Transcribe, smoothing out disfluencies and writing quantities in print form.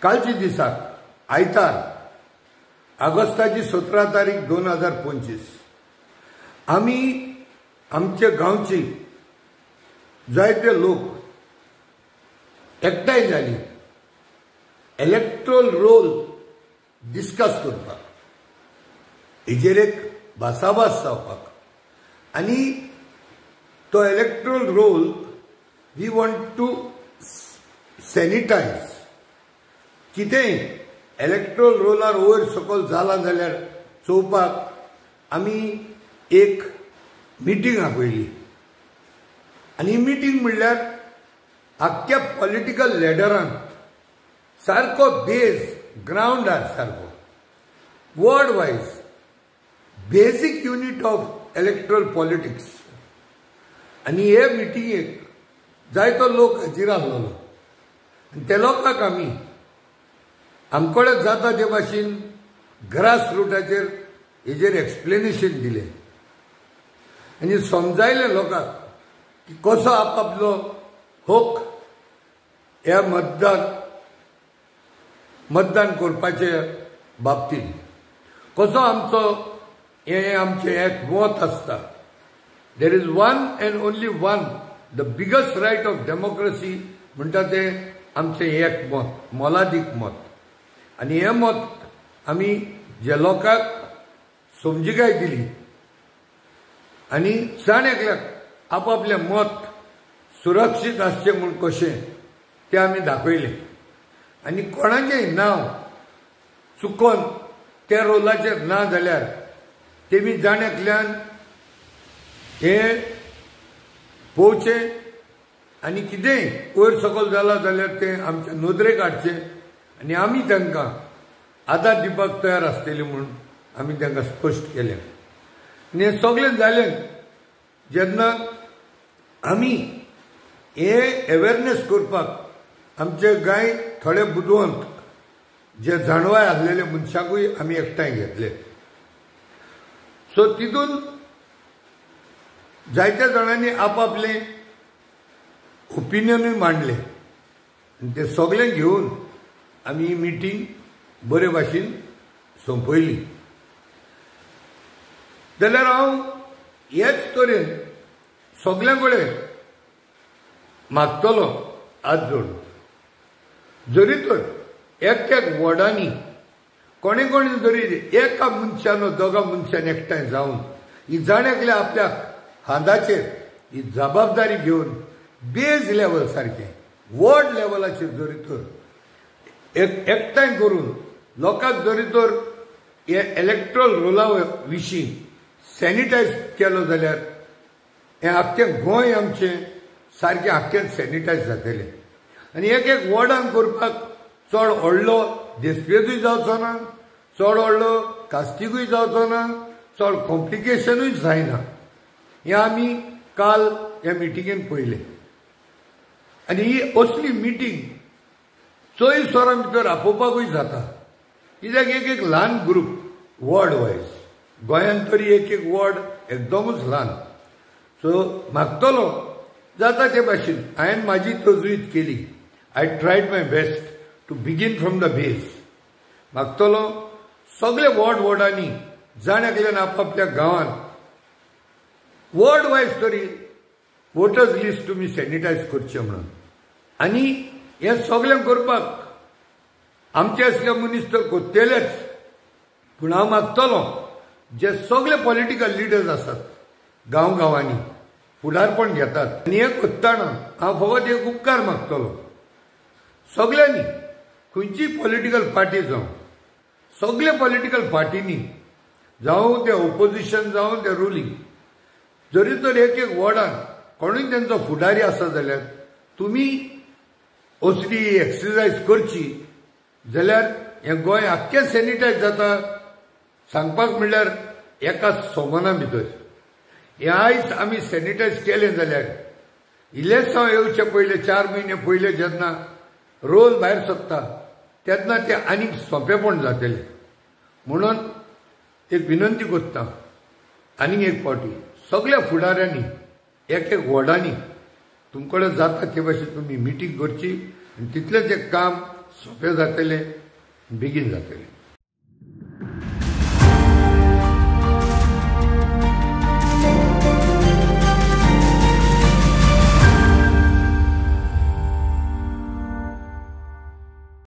कालची दिसाक आयतार ऑगस्टाची 17 तारीख 2025 आमी आमच्या गांवची जायते लोक एकठांय जाली इलेक्ट्रोल रोल डिस्कस करपाक, हेजेर एक भासाभास जावपाक आनी तो electoral roll we want to sanitise. कितेंय इलेक्ट्रोल रोलार वयर सकयल जाला जाल्यार चोवपाक आमी एक मिटींग आपयली आनी ही मिटींग म्हणल्यार आख्ख्या पॉलिटिकल लिडरांक सारको बेज ग्राउंडार सारको world wise basic unit of erectile politics. आनी हे मिटिंगेक जायतो लोक हाजीर आसलेलो आनी त्या लोकांक आमी आमकोडे जाता ते भाशेन ग्रास रुटाचेर हेजेर एक्सप्लेनेशन दिलें आनी समजायलें लोकांक की कसो आपापलो हक ह्या मतदान करपाचे बाबतींत कसो आमचो हे आमचें एक मत आसता. There is one and only one the biggest right of democracy म्हणटा तें आमचें एक मत, मोलादीक मत. आनी हें मत आमी जे लोकांक समजिकाय दिली आनी जाण एकल्याक आपापलें मत सुरक्षीत आसचें म्हूण कशें तें आमी दाखयलें. आनी कोणाचेंय नांव चुकोन त्या रोलाचेर ना जाल्यार तेमी जाण एकल्यान हें पळोवचें आनी कितेंय वयर सकयल जालां जाल्यार तें आमच्या नदरेक हाडचें आनी आमी तांकां आदार दिवपाक तयार आसतलीं म्हूण आमी तांकां स्पश्ट केलें. आनी हें सगळें जालें जेन्ना आमी हे अवेरनेस करपाक आमचे गाय थोडे बुदवंत जे जाणवाय आसलेले मनशाकूय आमी एकठांय घेतले. सो तितून जायत्या जाणांनी आपापलें ओपिनियनूय मांडलें आनी ते सगळें घेवन आमी ही मिटींग बरे भाशेन सोंपयली. जाल्यार हांव हेच तरेन सगळ्यां कडेन मागतलो हात जोडून, जरी तर एक वॉर्डांनी कोणे कोणी जरी एका मनशान दोगा मनशान एकठांय जावन ही जाण एकल्या आपल्या हाताचेर ही जबाबदारी घेवन बेज लेवल सारकें वॉर्ड लेवलाचेर जरी तर एकठांय करून लोकांक जरी तर हे इलेक्ट्रल रोला विशीं सॅनिटायज केलो जाल्यार हें आख्खें गोंय आमचें सारकें आख्खें सॅनिटायज जातलें. आनी एक वॉर्डान करपाक चड व्हडलो देस्पेजूय जावचो ना, चड व्हडलो कास्तीकूय जावचो ना, चड कॉम्प्लिकेशनूय जायना. हें आमी काल ह्या मिटिंगेन पळयलें. आनी ही असली मिटींग चोय स्वरां भितर आपोवपाकूय जाता, कित्याक एक ल्हान ग्रूप वॉर्ड वायज गोंयांत तरी एक वॉर्ड एकदमूच ल्हान. सो मागतलो जाता ते भाशेन हांवें म्हाजी तजवीज केली. I tried my best to begin from the base. मागतलो सगळे वॉर्डांनी जाण एकल्यान आपापल्या गांवांत वॉर्ड वायज तरी वोटर्स लिस्ट तुमी सॅनिटायज करचें म्हणून. आनी हें सगळें करपाक आमचे असले मनीस तर कोत्तेलेच, पूण हांव मागतलो जे सगळे पॉलिटिकल लिडर्स आसात गांवांनी फुडारपण घेतात आनी हें कोत्ताना हांव फकत एक उपकार मागतलो. सगळ्यांनी खंयची पॉलिटिकल पार्टी जावं, सगळे पॉलिटिकल पार्टींनी जावं ते ओपोजिशन जावं ते रुलींग, जरी तर एक वॉर्डान कोणूय तेंचो फुडारी आसा जाल्यार तुमी असली एक्सरसायज करची जाल्यार हें गोंय आख्खें सॅनिटायज जाता सांगपाक म्हणल्यार एका सोमना भितर. हें आयज आमी सॅनिटायज केलें जाल्यार इलेक्शन येवचे पयले 4 म्हयने पयले जेन्ना रोल भायर सरता तेन्ना तें आनीक सोंपेपण जातलें. म्हणून एक विनंती करता आनीक एक फावटी सगळ्या फुडाऱ्यांनी एक वॉर्डांनी तुमकडे जाता ते भाशेन तुमी मिटींग करची आनी तितलेंच एक काम सोंपें जातलें, बेगीन जातलें.